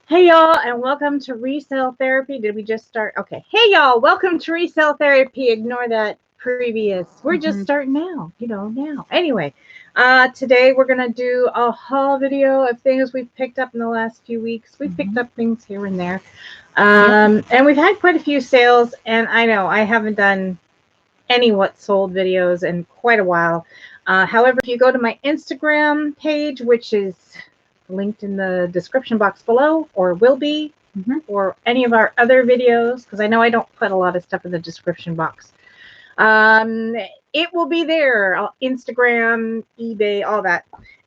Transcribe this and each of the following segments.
Hey y'all, and welcome to Resale Therapy. Did we just start? Okay. Hey y'all, welcome to Resale Therapy. Ignore that previous. We're just starting now, now. Anyway, today we're gonna do a haul video of things we've picked up in the last few weeks. We've picked up things here and there, and we've had quite a few sales. And I know I haven't done any what sold videos in quite a while. However, if you go to my Instagram page, which is linked in the description box below, or will be, or any of our other videos, because I know I don't put a lot of stuff in the description box. It will be there, Instagram, eBay, all that,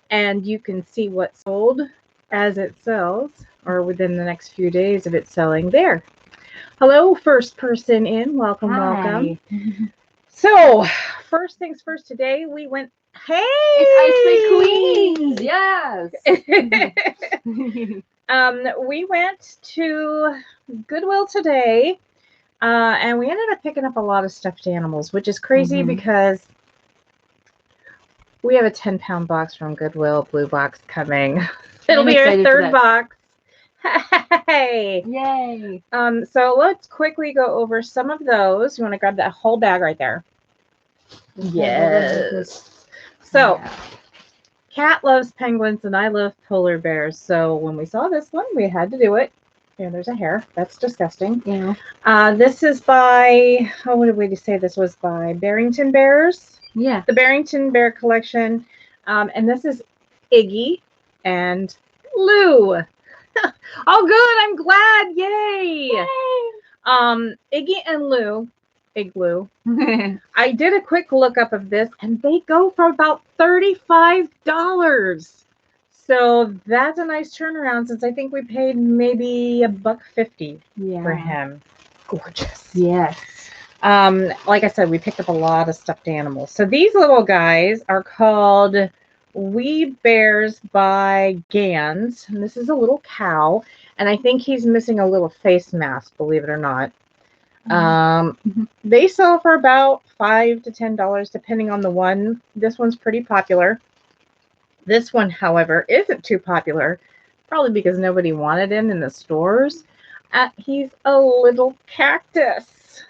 and you can see what's sold as it sells, or within the next few days of it selling there. Hello, first person in. Welcome, welcome. So, first things first, today we went. Hey, it's Ice Cream Queens. Yes. We went to Goodwill today, and we ended up picking up a lot of stuffed animals, which is crazy because we have a 10-pound box from Goodwill, blue box coming. It'll be our third box. Hey! Yay! So let's quickly go over some of those. You want to grab that whole bag right there? Yes. So, Kat loves penguins and I love polar bears. So when we saw this one, we had to do it. Here, there's a hair. That's disgusting. Yeah. This is by, what did we say this was by? Barrington Bears. Yeah. The Barrington Bear Collection. And this is Iggy and Lou. Oh, good. I'm glad. Yay. Iggy and Lou. Igloo. I did a quick lookup of this, and they go for about $35. So that's a nice turnaround, since I think we paid maybe $1.50 for him. Gorgeous. Yes. Like I said, we picked up a lot of stuffed animals. So these little guys are called Wee Bears by Gans. And this is a little cow, and I think he's missing a little face mask, believe it or not. They sell for about $5 to $10 depending on the one. This one's pretty popular. This one, however, isn't too popular, probably because nobody wanted him in the stores. He's a little cactus.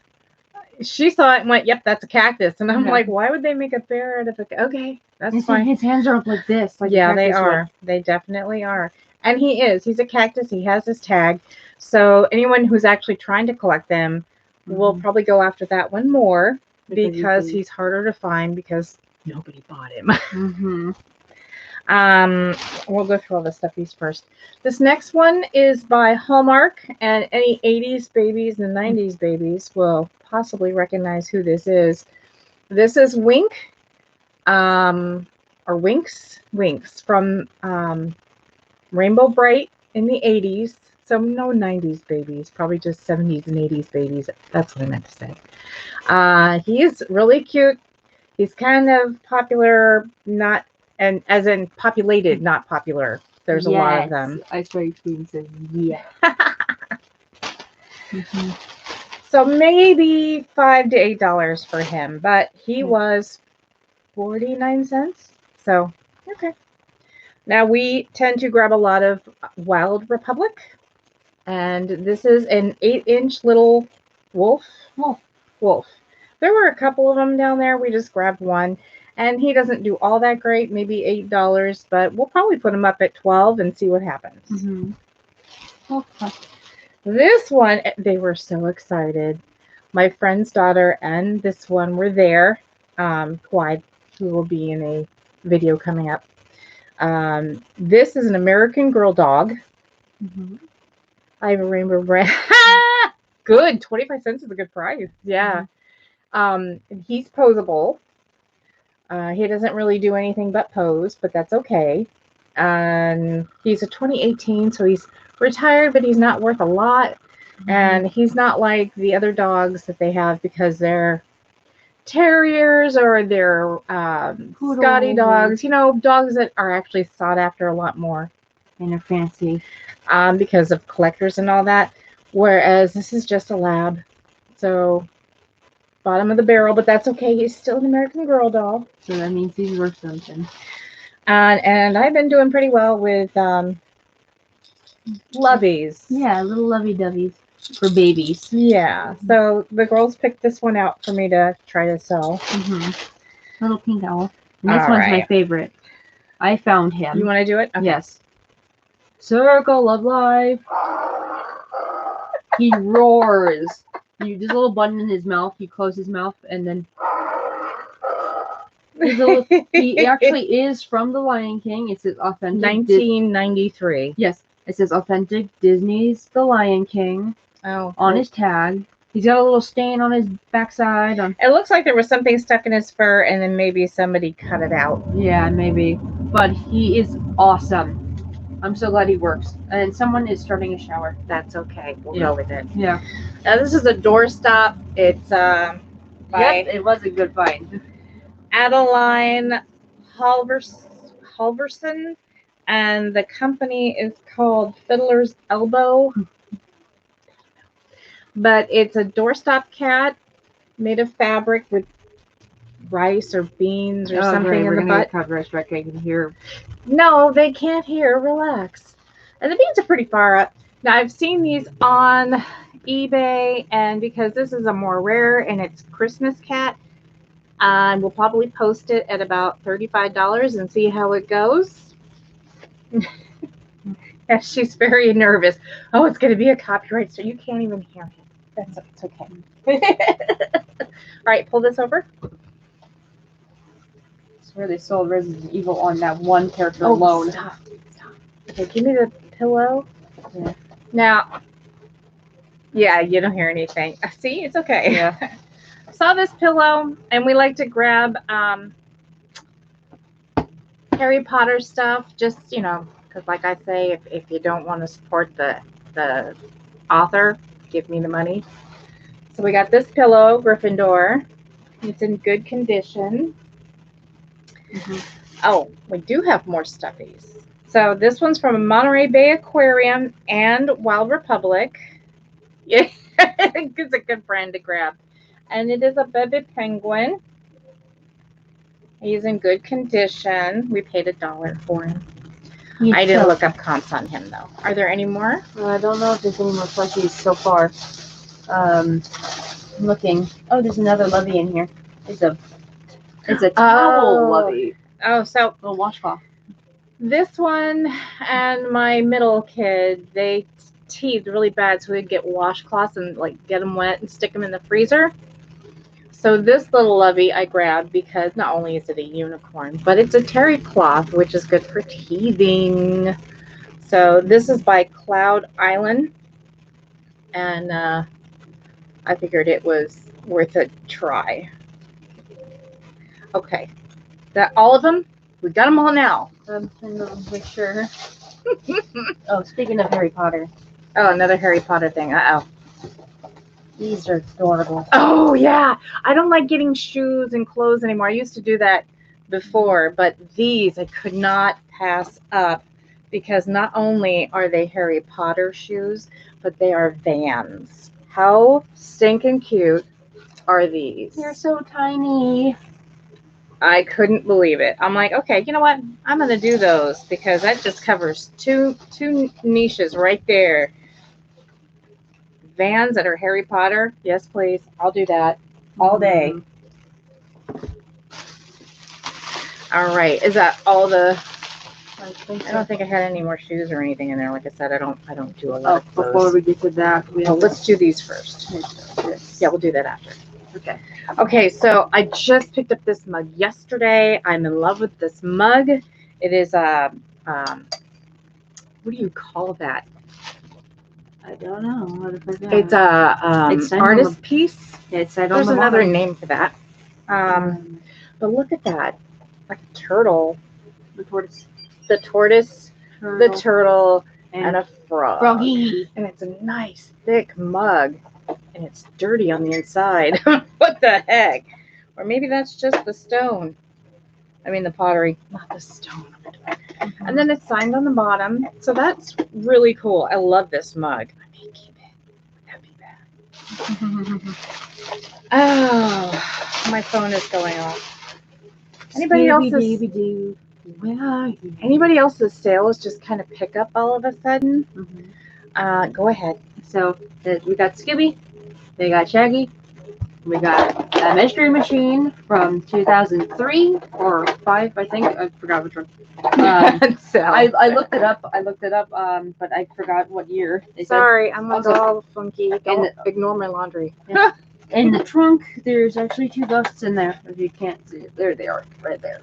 She saw it and went, "Yep, that's a cactus." And I'm like, why would they make a bear out of a? Okay, that's fine. His hands are up like this. Like yeah, they are. They definitely are. And he is. He's a cactus. He has his tag. So anyone who's actually trying to collect them will probably go after that one more, because he's harder to find because nobody bought him. We'll go through all the stuffies first. This next one is by Hallmark, and any 80s babies and 90s babies will possibly recognize who this is. This is Wink, or Winks from Rainbow Bright in the 80s. So no 90s babies, probably just 70s and 80s babies. That's what I meant to say. He's really cute. He's kind of popular, not, and as in populated, not popular. There's a lot of them. Ice Cream says yeah. So maybe $5 to $8 for him, but he was 49 cents. So, okay. Now we tend to grab a lot of Wild Republic. And this is an 8-inch little wolf. There were a couple of them down there. We just grabbed one. And he doesn't do all that great, maybe $8, but we'll probably put him up at $12 and see what happens. Okay. This one, they were so excited. My friend's daughter and this one were there. Clyde, who will be in a video coming up. This is an American Girl dog. I have a rainbow brand. Good. 25 cents is a good price. Yeah. He's posable. He doesn't really do anything but pose, but that's okay. He's a 2018, so he's retired, but he's not worth a lot. And he's not like the other dogs that they have, because they're terriers or they're Scotty dogs. Dogs that are actually sought after a lot more. And they're fancy. Because of collectors and all that. Whereas this is just a lab. So, bottom of the barrel, but that's okay. He's still an American Girl doll. So that means he's worth something. And I've been doing pretty well with loveys. Yeah, little lovey-doveys for babies. Yeah. So the girls picked this one out for me to try to sell. Little pink owl. And this All one's my right. favorite. I found him. You want to do it? Okay. Yes. Circle of life. He roars. There's a little button in his mouth. You close his mouth, and then he actually is from The Lion King. It says authentic. 1993. Yes, it says authentic Disney's The Lion King Oh. on his tag. He's got a little stain on his backside. It looks like there was something stuck in his fur, and then maybe somebody cut it out. Yeah, maybe. But he is awesome. I'm so glad he works. And someone is starting a shower. That's okay. We'll go with it. Yeah. Now this is a doorstop. It's by it was a good find. Adeline Halverson, and the company is called Fiddler's Elbow. But it's a doorstop cat made of fabric with rice or beans or something in the butt. Rice, right? I can hear. No, they can't hear. Relax. And the beans are pretty far up. Now, I've seen these on eBay, and because this is a more rare and it's Christmas cat, we'll probably post it at about $35 and see how it goes. Yeah, she's very nervous. Oh, it's going to be a copyright, so you can't even hear him. It's okay. All right, pull this over. It's where they sold Resident Evil on that one character alone. Stop. Okay, give me the pillow. Yeah. Now, yeah, you don't hear anything. See, it's okay. Yeah. I saw this pillow, and we like to grab Harry Potter stuff, just, because like I say, if you don't want to support the author, give me the money. So we got this pillow, Gryffindor. It's in good condition. Oh, we do have more stuffies. So this one's from Monterey Bay Aquarium and Wild Republic. Yeah, it's a good brand to grab. And it is a baby penguin. He's in good condition. We paid $1 for him. I didn't look up comps on him, though. Are there any more? I don't know if there's any more plushies so far. I'm looking. Oh, there's another lovey in here. It's a towel lovey. Oh, so little washcloth. This one and my middle kid, they teethed really bad, so we'd get washcloths and get them wet and stick them in the freezer. So this little lovey I grabbed because not only is it a unicorn, but it's a terry cloth, which is good for teething. So this is by Cloud Island, and I figured it was worth a try. Okay, that all of them? We got them all now. Make sure. Oh, speaking of Harry Potter. Oh, another Harry Potter thing. Uh-oh. These are adorable. Oh, yeah. I don't like getting shoes and clothes anymore. I used to do that before, but these I could not pass up because not only are they Harry Potter shoes, but they are Vans. How stinking cute are these? They're so tiny. I couldn't believe it. I'm like, okay, you know what? I'm going to do those because that just covers two niches right there. Vans that are Harry Potter. Yes, please. I'll do that all day. All right. Is that all the... I don't think I had any more shoes or anything in there. Like I said, I don't do a lot of clothes. Before we get to that, let's do these first. Yeah, we'll do that after. Okay. Okay, so I just picked up this mug yesterday. I'm in love with this mug. It is a, what do you call that? I don't know. What is that? It's a artist piece. There's another name for that. But look at that. Like a turtle. The tortoise. The tortoise, the turtle, and a frog. Froggy. And it's a nice, thick mug. And it's dirty on the inside. What the heck? Or maybe that's just the stone. I mean the pottery, not the stone. And then it's signed on the bottom. So that's really cool. I love this mug. I may keep it. That'd be bad. Oh, my phone is going off. Anybody else's? Well, anybody else's sales just kind of pick up all of a sudden? Go ahead. So we got Scooby, we got Shaggy, we got a Mystery Machine from 2003 or 5, I think. I forgot which one. So, I looked it up. But I forgot what year. They sorry, I'm also- all funky. Don't the- ignore my laundry. said in the trunk, there's actually 2 busts in there. If you can't see it, there they are, right there.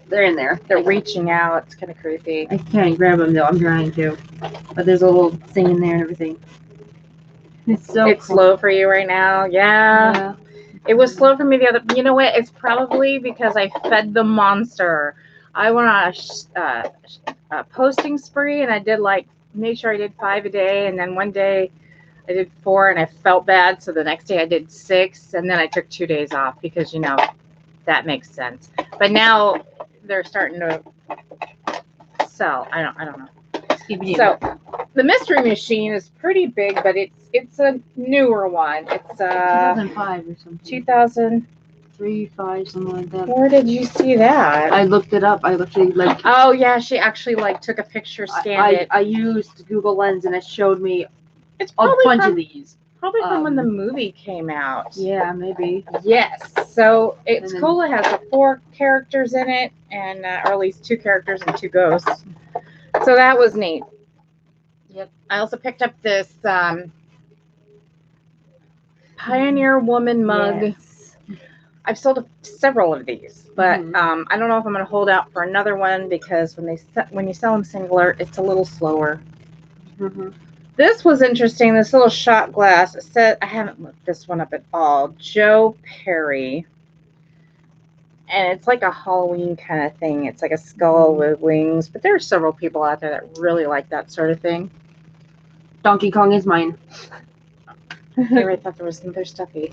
They're in there. They're reaching out. It's kind of creepy. I can't grab them though. I'm trying to, but there's a little thing in there and everything. It's so It's cool. slow for you right now. Yeah. It was slow for me the other. You know what? It's probably because I fed the monster. I went on a posting spree, and I did made sure I did 5 a day, and then one day I did 4, and I felt bad. So the next day I did 6, and then I took 2 days off because that makes sense. But now they're starting to sell. I don't know. So the Mystery Machine is pretty big, but it's a newer one. It's 2005 or something. 2003, 5, something like that. Where did you see that? I looked it up. I actually Oh yeah, she actually took a picture, scanned it. I used Google Lens and it showed me It's a probably bunch from, of these. Probably from when the movie came out. Yeah, maybe. Yes. So it's And then- cool. It has 4 characters in it, and or at least 2 characters and 2 ghosts. So that was neat. Yep. I also picked up this Pioneer Woman mug. Yes. I've sold several of these, but Mhm. I don't know if I'm going to hold out for another one because when you sell them singular, it's a little slower. Mhm. This was interesting. This little shot glass. It said, I haven't looked this one up at all. Joe Perry. And it's like a Halloween kind of thing. It's like a skull with wings. But there are several people out there that really like that sort of thing. Donkey Kong is mine. I thought there was some other stuff here.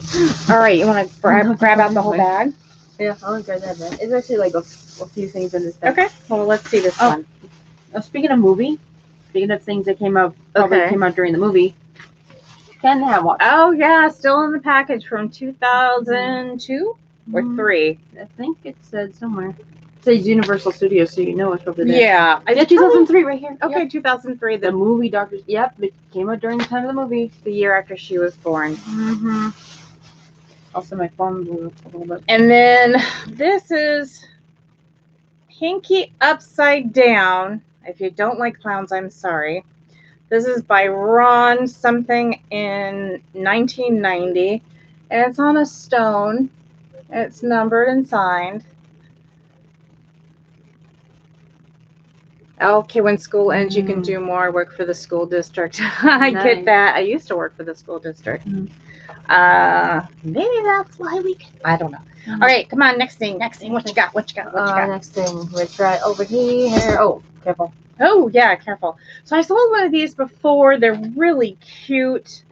All right, you want to grab out the whole bag? Yeah, I want to grab that bag. It's actually like a few things in this bag. Okay. Well, let's see this one. Speaking of things that came out during the movie, Ken have one. Oh yeah, still in the package from 2002 or 3. I think it said somewhere. It says Universal Studios, so you know it's probably there. Yeah, Yeah, 2003 right here. Okay, Yep. 2003, The movie Doctors. Yep, it came out during the time of the movie. the year after she was born. Mm-hmm. Also, my phone blew up a little bit. And then this is Pinky Upside Down. If you don't like clowns, I'm sorry. This is by Ron something in 1990. And it's on a stone. It's numbered and signed. Okay, when school ends, you can do more work for the school district. I get that. I used to work for the school district. Maybe that's why we can. I don't know. All right, come on. Next thing. What you got? Next thing. We'll try over here. Oh, careful. Oh, yeah, careful. So I sold one of these before. They're really cute.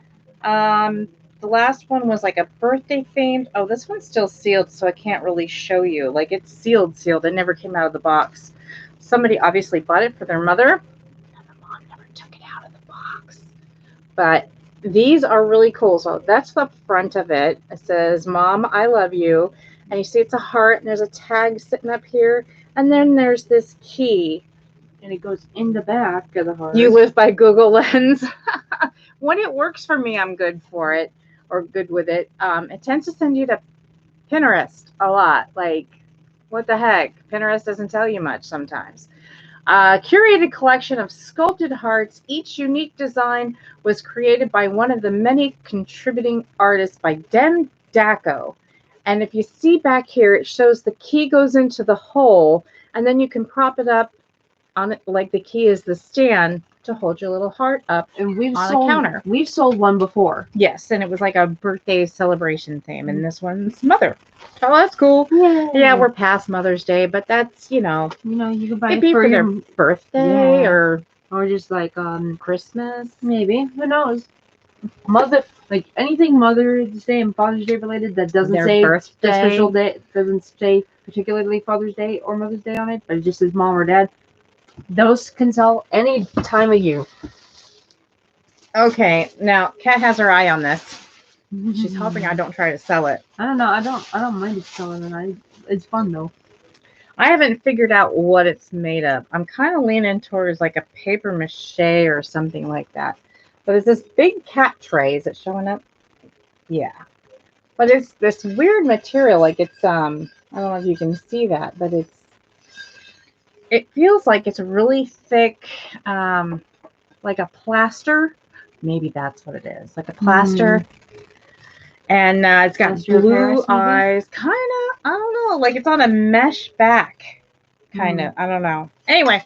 The last one was like a birthday themed. Oh, this one's still sealed, so I can't really show you. Like, it's sealed. It never came out of the box. Somebody obviously bought it for their mother, and the mom never took it out of the box. But these are really cool. So that's the front of it. It says, Mom, I love you. And you see it's a heart, and there's a tag sitting up here. And then there's this key. And it goes in the back of the heart. You live by Google Lens. When it works for me, I'm good for it, or good with it. It tends to send you to Pinterest a lot. Like, what the heck? Pinterest doesn't tell you much sometimes. Curated collection of sculpted hearts. Each unique design was created by one of the many contributing artists by Dem Daco. And if you see back here, it shows the key goes into the hole, and then you can prop it up on it like the key is the stand to hold your little heart up and on a counter. We've sold one before. Yes, and it was like a birthday celebration theme, and this one's Mother. Oh, that's cool. Yay. Yeah, we're past Mother's Day, but that's, you can buy it'd it be for their your birthday or just like Christmas. Maybe. Who knows? Like anything Mother's Day and Father's Day related that doesn't Their say birthday. the special day, doesn't say particularly Father's Day or Mother's Day on it, but it just says Mom or Dad. Those can sell any time of year. Okay, now Kat has her eye on this. She's hoping I don't try to sell it. I don't know. I don't mind it selling it. It's fun though. I haven't figured out what it's made of. I'm kind of leaning towards like a paper mache or something like that. But it's this big cat tray. Is it showing up? Yeah. But it's this weird material. Like it's I don't know if you can see that, but it feels like it's really thick, like a plaster. Maybe that's what it is, like a plaster. And it's got blue eyes, kind of. I don't know, like it's on a mesh back, kind of. I don't know. Anyway,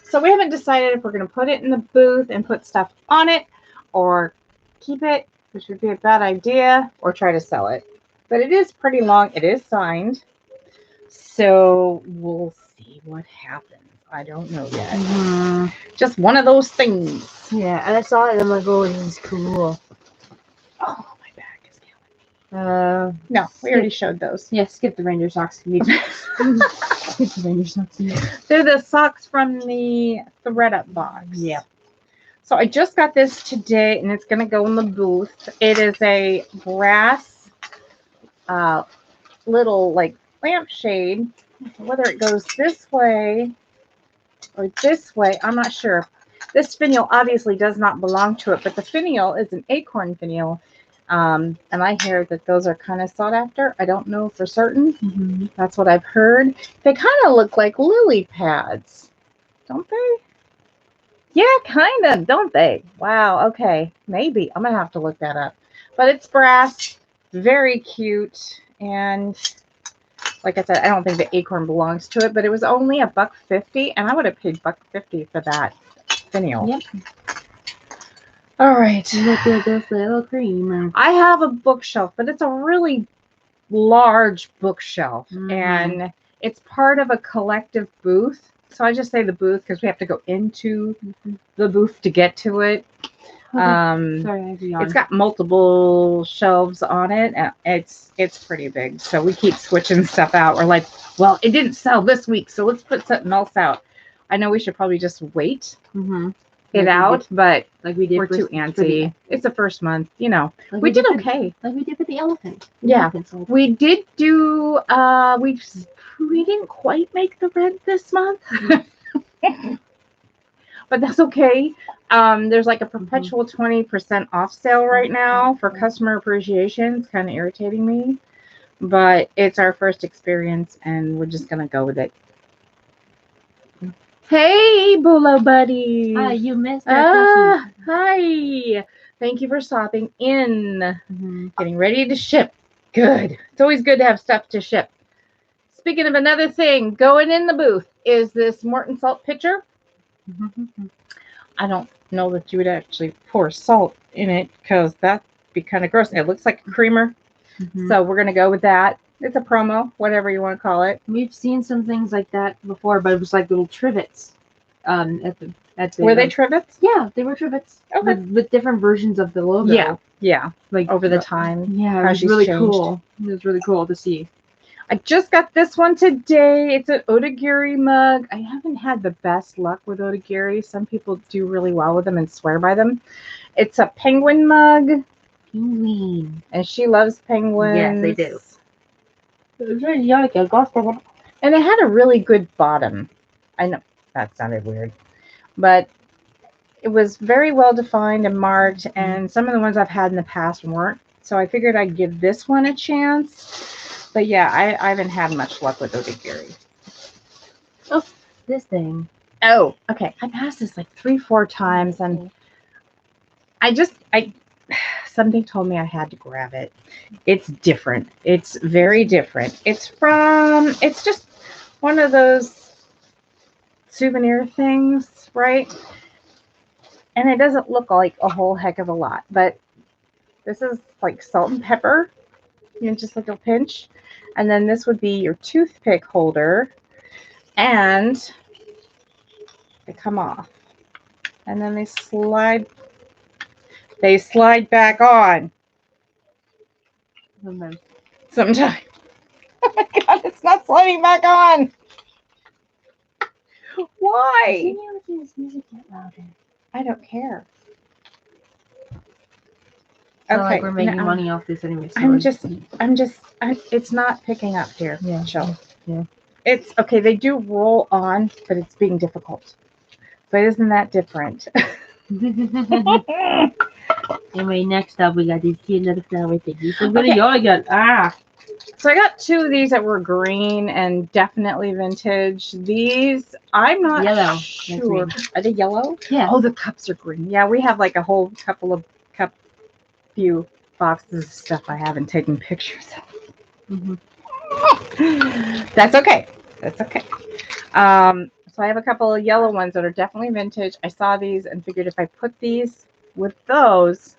so we haven't decided if we're going to put it in the booth and put stuff on it, or keep it, which would be a bad idea, or try to sell it. But it is pretty long. It is signed, so we'll see what happens. I don't know yet. Just one of those things. Yeah, and I saw it and I'm like, oh, this is cool. Oh, my back is killing me. No, we already showed those. Yeah, skip the reindeer socks. Skip the reindeer socks. They're the socks from the Thread Up box. Yeah. So I just got this today, and it's going to go in the booth. It is a brass little, like, lampshade. Whether it goes this way or this way, I'm not sure. This finial obviously does not belong to it, but the finial is an acorn finial. And I hear that those are kind of sought after. I don't know for certain. That's what I've heard. They kind of look like lily pads, don't they? Yeah, kind of, don't they? Wow, okay. Maybe. I'm going to have to look that up. But it's brass, very cute, and like I said, I don't think the acorn belongs to it, but it was only $1.50, and I would have paid $1.50 for that finial. Yep. All right. Look at this little creamer. I have a bookshelf, but it's a really large bookshelf, and it's part of a collective booth. So I just say the booth because we have to go into the booth to get to it. Sorry, it's got multiple shelves on it, and it's pretty big. So we keep switching stuff out. We're like, well, it didn't sell this week, so let's put something else out. I know we should probably just wait it out, but like we did, we're too antsy. It's the first month, you know. Like we did okay. Like we did with the elephant. Yeah, we did do. We didn't quite make the rent this month. But that's okay. There's like a perpetual 20% off sale right now for customer appreciation. It's kind of irritating me, but it's our first experience, and we're just gonna go with it. Hey, Bolo buddy. Hi, you missed our hi. Thank you for stopping in. Getting ready to ship. Good. It's always good to have stuff to ship. Speaking of another thing, going in the booth is this Morton salt pitcher. I don't know that you would actually pour salt in it because that'd be kind of gross. It looks like a creamer. So we're going to go with that. It's a promo, whatever you want to call it. We've seen some things like that before, but it was like little trivets. At the Were they trivets? Yeah, they were trivets. Okay. With different versions of the logo. Yeah. Like over the time. Yeah, it was really cool. It was really cool to see. I just got this one today. It's an Odagiri mug. I haven't had the best luck with Odagiri. Some people do really well with them and swear by them. It's a penguin mug. Penguin. And she loves penguins. Yes, they do. And it had a really good bottom. I know that sounded weird. But it was very well defined and marked. And some of the ones I've had in the past weren't. So I figured I'd give this one a chance. But yeah, I haven't had much luck with Odagiri. Oh, this thing. Oh, okay. I passed this like 3-4 times, and something told me I had to grab it. It's different. It's very different. It's just one of those souvenir things, right? And it doesn't look like a whole heck of a lot, but this is like salt and pepper. You know, just like a pinch. And then this would be your toothpick holder. And they come off. And then they slide back on. Sometimes. Oh my God, it's not sliding back on. Why? I don't care. Okay, like we're making money off this anyway. So it's not picking up here. Yeah. Chill. Yeah. It's okay. They do roll on, but it's being difficult. But isn't that different? Anyway, next up we got these cute little flower thingies. So what do y'all got? So I got 2 of these that were green and definitely vintage. These, I'm not Yellow. sure. Are they yellow? Yeah. Oh, the cups are green. Yeah, we have like a whole few boxes of stuff I haven't taken pictures of. That's okay. That's okay. So I have a couple of yellow ones that are definitely vintage. I saw these and figured if I put these with those,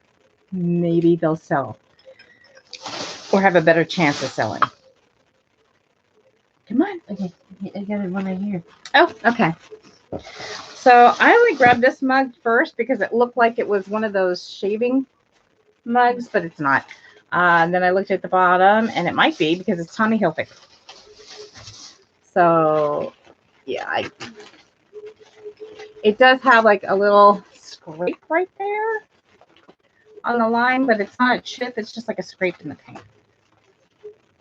maybe they'll sell or have a better chance of selling. Come on. Okay, I got one right here. Oh, okay. So I only grabbed this mug first because it looked like it was one of those shaving mugs, but it's not. And then I looked at the bottom, and it might be because it's Tommy Hilfiger. So, yeah, it does have like a little scrape right there on the line, but it's not a chip. It's just like a scrape in the paint.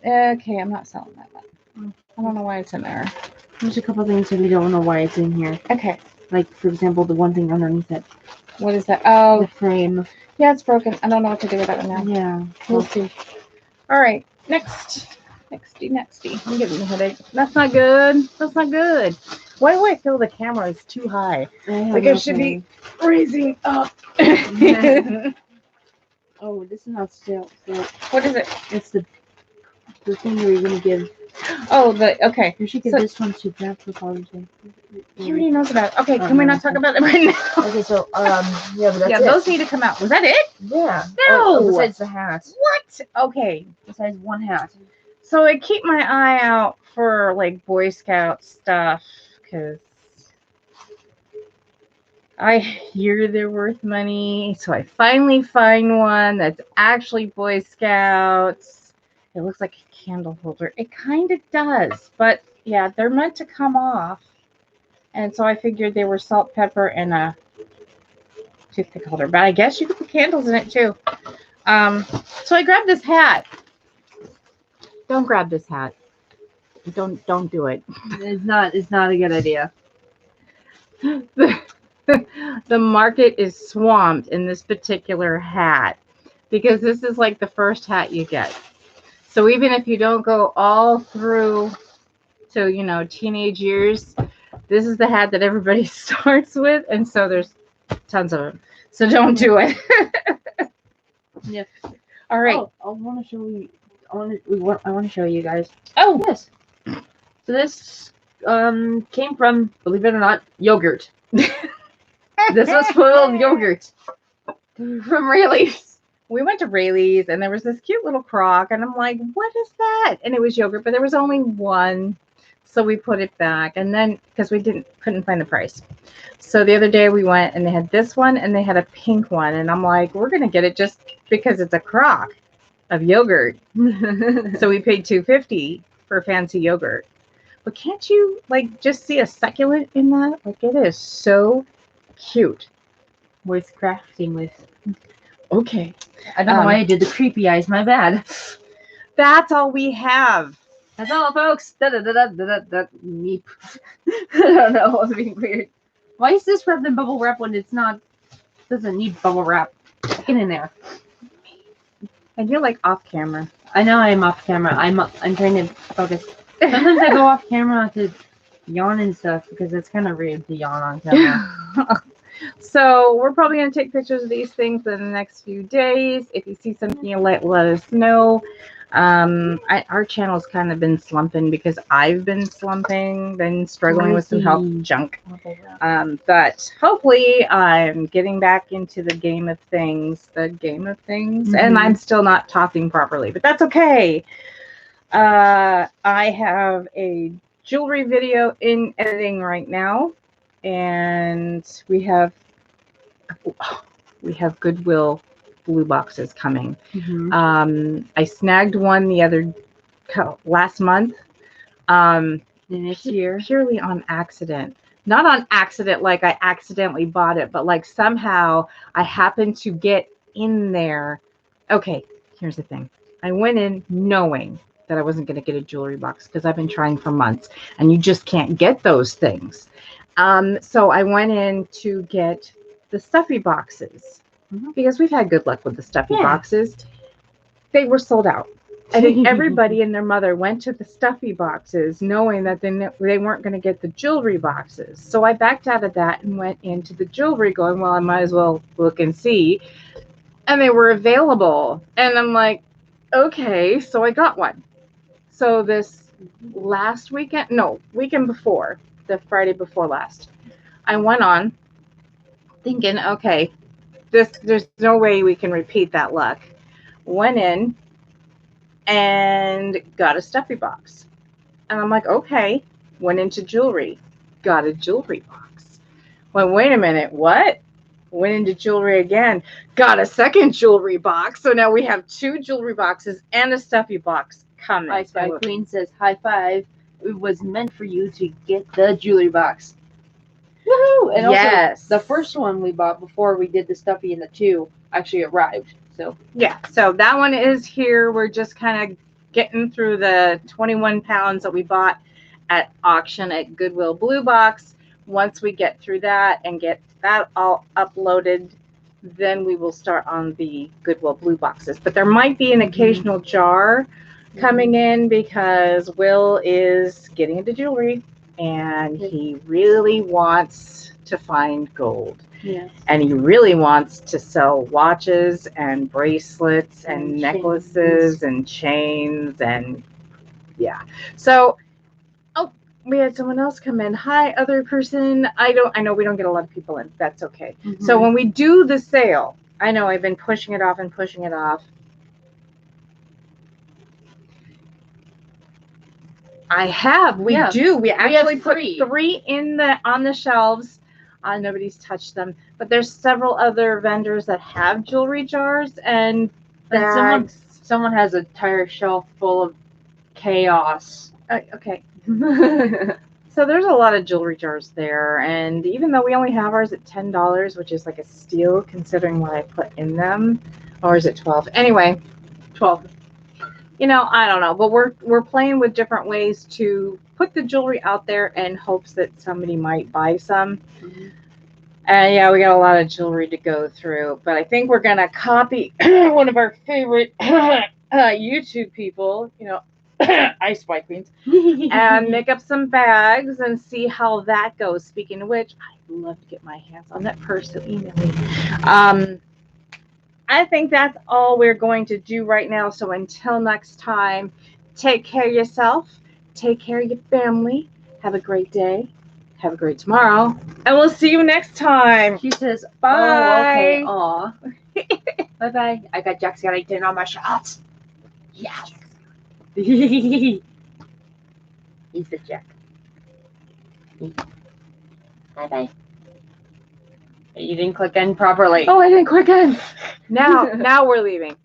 Okay, I'm not selling that one. I don't know why it's in there. There's a couple things that we don't know why it's in here. Okay. Like, for example, the one thing underneath it. What is that? Oh. The frame. Yeah, it's broken. I don't know what to do with that one now. Yeah. We'll see. All right. Next. Nexty. I'm getting a headache. That's not good. That's not good. Why do I feel the camera is too high? Like it should be raising up. Oh, this is not still. What is it? It's the thing that we're going to give. Oh, okay. You should give this one to Jack for Father's Day. He already knows about it. Okay, can we not talk about it right now? Okay, so, yeah, but that's yeah, those need to come out. Was that it? Yeah. No. Oh, besides the hat. What? Okay. Besides one hat. So I keep my eye out for, like, Boy Scout stuff, because I hear they're worth money. So I finally find one that's actually Boy Scouts. It looks like a candle holder. It kind of does, but yeah, they're meant to come off. And so I figured they were salt, pepper, and a toothpick holder. But I guess you could put candles in it too. So I grabbed this hat. Don't grab this hat. Don't do it. It's not a good idea. The market is swamped in this particular hat because this is like the first hat you get. So even if you don't go all through to, you know, teenage years, this is the hat that everybody starts with. And so there's tons of them. So don't do it. Yeah. All right. Oh, I want to show you. I want to show you guys. Oh, this. So this came from, believe it or not, yogurt. This was spoiled yogurt from Rayleigh's. We went to Rayleigh's and there was this cute little crock and I'm like, what is that? And it was yogurt, but there was only one. So we put it back and then because we couldn't find the price. So the other day we went and they had this one and they had a pink one and I'm like, we're going to get it just because it's a crock of yogurt. So we paid $2.50 for fancy yogurt. But can't you like just see a succulent in that? Like it is so cute. Worth crafting with. Okay. I don't know why I did the creepy eyes. My bad. That's all we have. That's all, folks. Meep. I don't know. I'm being weird. Why is this wrapped in bubble wrap when it's not? Doesn't need bubble wrap. Get in there. And you're like off camera. I know I'm off camera. I'm trying to focus. Sometimes I go off camera to yawn and stuff because it's kind of rude to yawn on camera. So we're probably going to take pictures of these things in the next few days. If you see something, you let us know. Our channel's kind of been slumping because I've been slumping, been struggling with some health junk. But hopefully I'm getting back into the game of things, and I'm still not talking properly, but that's okay. I have a jewelry video in editing right now, and we have Goodwill blue boxes coming. I snagged one last month. This year, purely on accident. Not on accident, like I accidentally bought it, but like somehow I happened to get in there. Okay, here's the thing. I went in knowing that I wasn't going to get a jewelry box because I've been trying for months and you just can't get those things. So I went in to get the stuffy boxes because we've had good luck with the stuffy boxes. They were sold out. I think everybody and their mother went to the stuffy boxes knowing that they weren't going to get the jewelry boxes. So I backed out of that and went into the jewelry going, well, I might as well look and see. And they were available. And I'm like, okay, so I got one. So this last weekend, no, weekend before, the Friday before last, I went on thinking, okay, there's no way we can repeat that luck. Went in and got a stuffy box. And I'm like, okay. Went into jewelry, got a jewelry box. Went, wait a minute, what? Went into jewelry again, got a second jewelry box. So now we have 2 jewelry boxes and a stuffy box coming. High Five Queen says, high five. It was meant for you to get the jewelry box. Woohoo! And also, the first one we bought before we did the stuffy and the 2 actually arrived. So yeah, so that one is here. We're just kind of getting through the 21 pounds that we bought at auction at Goodwill Blue Box. Once we get through that and get that all uploaded, then we will start on the Goodwill Blue Boxes. But there might be an occasional jar coming in because Will is getting into jewelry and he really wants to find gold. Yes. And he really wants to sell watches and bracelets and necklaces and chains and yeah. So, oh, we had someone else come in. Hi, other person. I know we don't get a lot of people in. That's okay. So when we do the sale, I know I've been pushing it off and pushing it off. I have. We do. We actually put 3 in on the shelves. Nobody's touched them, but there's several other vendors that have jewelry jars and bags. Someone has an entire shelf full of chaos. Okay. So there's a lot of jewelry jars there, and even though we only have ours at $10, which is like a steal considering what I put in them, or is it 12? Anyway, 12. You know, I don't know, but we're playing with different ways to put the jewelry out there in hopes that somebody might buy some. And yeah, we got a lot of jewelry to go through, but I think we're gonna copy one of our favorite YouTube people, you know, Ice White Queens, and make up some bags and see how that goes. Speaking of which, I'd love to get my hands on that purse, so email me. I think that's all we're going to do right now. So until next time, take care of yourself, take care of your family, have a great day, have a great tomorrow, and we'll see you next time. She says, bye. Oh, okay. Aw. Bye-bye. I got Jack Skellington on my shots. Yes. He's the Jack. Bye-bye. You didn't click in properly. Oh, I didn't click in. Now we're leaving.